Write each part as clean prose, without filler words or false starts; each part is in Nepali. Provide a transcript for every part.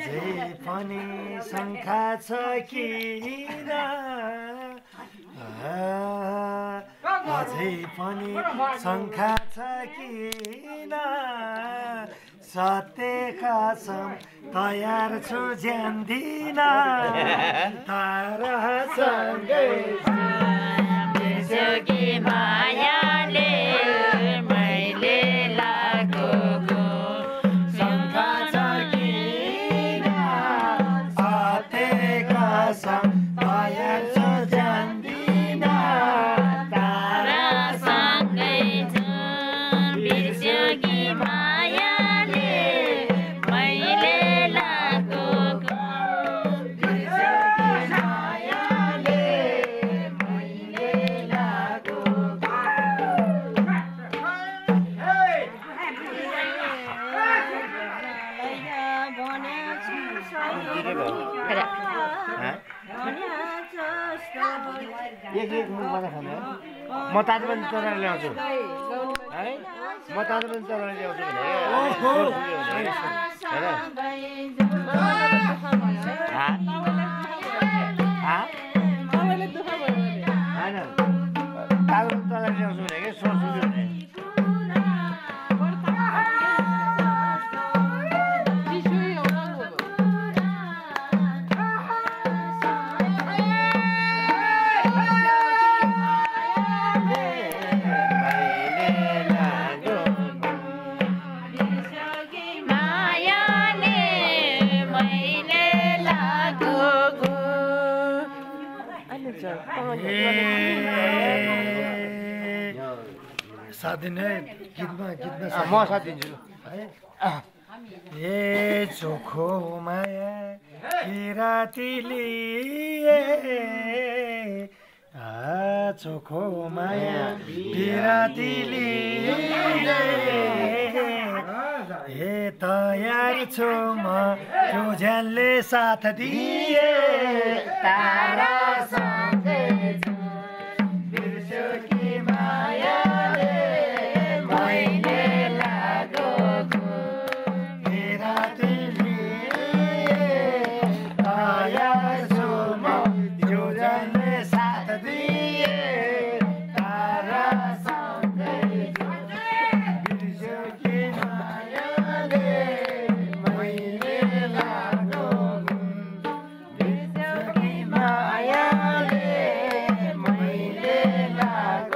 अझै पनि शङ्का छ किन अझै पनि शङ्का छ किन सत्य कसम तयार छु ज्यान दिन तारासँगै बिर्स्योकी मायाले मैले लागेको शङ्का छ किन सत्य कसम तयार छु ज्यान दिन तारासँगै जुन बिर्स्योकी मायाले मैले लागेको एक मुखमा खाने म तातो पनि चराले ल्याउँछु है म तातो पनि चराले ल्याउँछु होइन तातो पनि चराले ल्याउँछु भने कि सोच्छु भने साथ दिने गीतमा म साथ दिन्छु ए चोखो माया किरातीले चोखो माया किरातीले ए तयार छु म त्यो ज्यानले साथ दिए तारासँगै बिर्स्योकी मायाले मैले लागेको किरातीले तयार छु म त्यो ज्यानले साथ दिए तारासँगै बिर्स्योकी मायाले मैले लागेको बिर्स्योकी मायाले मैले लागेको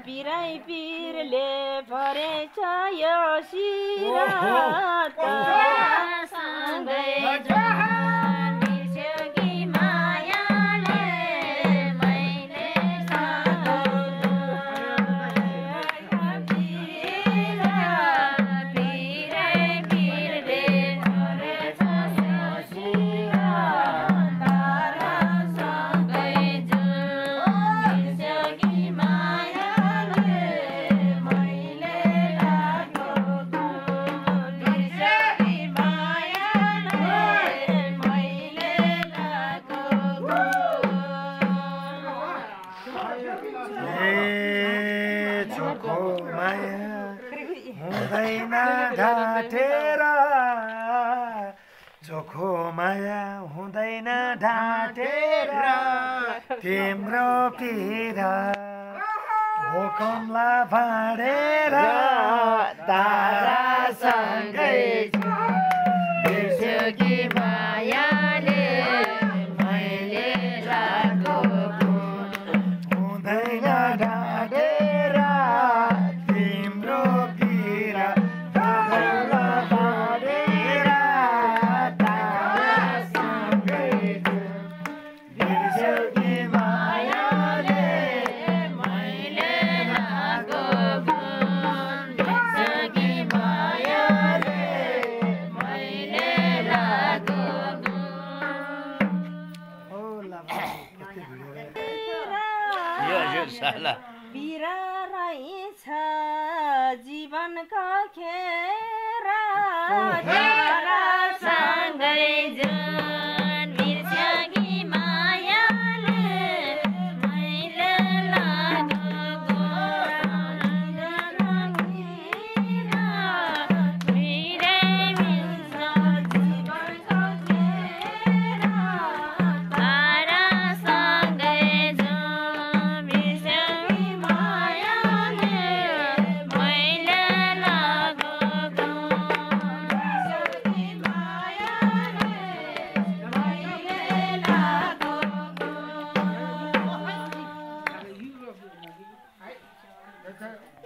बिराई पिरले परेछ यो शिर सँगै बिर्स्योकी मायाले मैले बिराई पिरले परेछ यो शिर तारासँगै बिर्स्योकी मायाले मैले लागेको बिर्स्योकी मायाले मैले लागेको ए चोखो माया हुँदैन ढाँटेर चोखो माया हुँदैन ढाँटेर तिम्रो पीरा भोकमला भाँडेर तारासँगै बिर्स्योकी मायाले मैले लागेको हुँदैन ढाँटेर तिम्रो पीरा भोकमला भाँडेर तारासँगै बिर्स्योकी मायाले मैले लागेको बिर्स्योकी मायाले मैले लागेको बिरा रहेछ जीवनका खेरा तारासँगै जुन बिर्स्योकी माया त